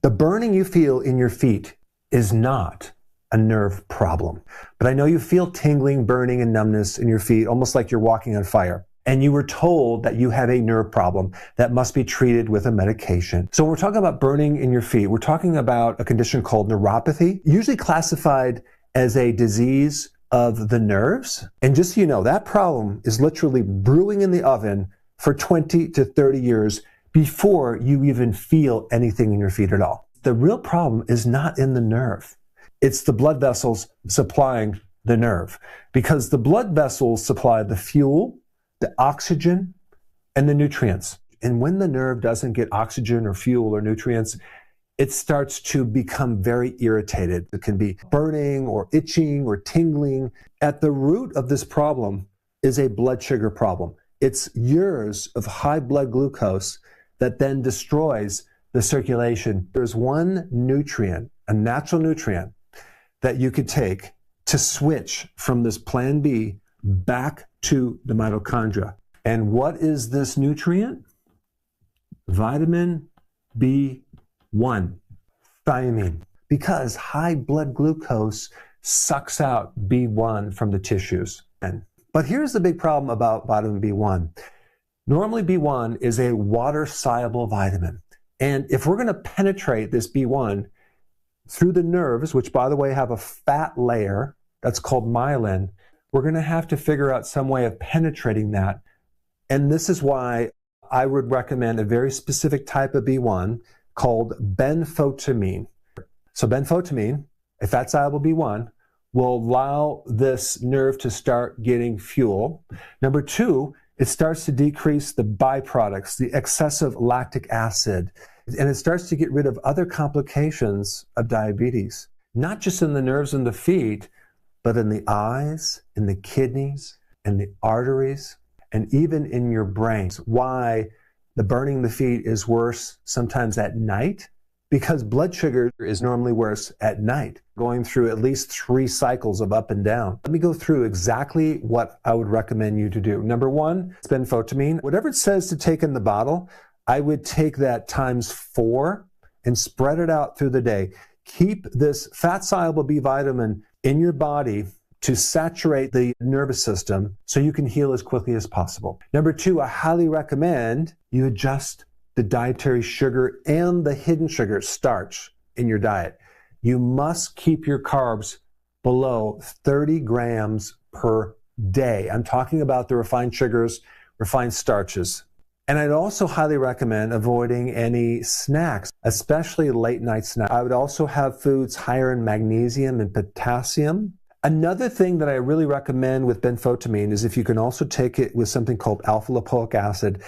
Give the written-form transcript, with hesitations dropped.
The burning you feel in your feet is not a nerve problem. But I know you feel tingling, burning, and numbness in your feet, almost like you're walking on fire. And you were told that you have a nerve problem that must be treated with a medication. So when we're talking about burning in your feet, we're talking about a condition called neuropathy, usually classified as a disease of the nerves. And just so you know, that problem is literally brewing in the oven for 20 to 30 years before you even feel anything in your feet at all. The real problem is not in the nerve. It's the blood vessels supplying the nerve, because the blood vessels supply the fuel, the oxygen, and the nutrients. And when the nerve doesn't get oxygen or fuel or nutrients, it starts to become very irritated. It can be burning or itching or tingling. At the root of this problem is a blood sugar problem. It's years of high blood glucose that then destroys the circulation. There's one nutrient, a natural nutrient, that you could take to switch from this plan B back to the mitochondria. And what is this nutrient? Vitamin B1, thiamine. Because high blood glucose sucks out B1 from the tissues. But here's the big problem about vitamin B1. Normally B1 is a water-soluble vitamin. And if we're going to penetrate this B1 through the nerves, which by the way have a fat layer that's called myelin, we're going to have to figure out some way of penetrating that. And this is why I would recommend a very specific type of B1 called benfotiamine. So benfotiamine, a fat-soluble B1, will allow this nerve to start getting fuel. Number two, it starts to decrease the byproducts, the excessive lactic acid, and it starts to get rid of other complications of diabetes, not just in the nerves in the feet, but in the eyes, in the kidneys, in the arteries, and even in your brains. Why the burning in the feet is worse sometimes at night? Because blood sugar is normally worse at night, going through at least 3 cycles of up and down. Let me go through exactly what I would recommend you to do. Number one, it's benfotiamine. Whatever it says to take in the bottle, I would take that times 4 and spread it out through the day. Keep this fat-soluble B vitamin in your body to saturate the nervous system so you can heal as quickly as possible. Number two, I highly recommend you adjust the dietary sugar and the hidden sugar, starch, in your diet. You must keep your carbs below 30 grams per day. I'm talking about the refined sugars, refined starches. And I'd also highly recommend avoiding any snacks, especially late night snacks. I would also have foods higher in magnesium and potassium. Another thing that I really recommend with benfotiamine is if you can also take it with something called alpha lipoic acid.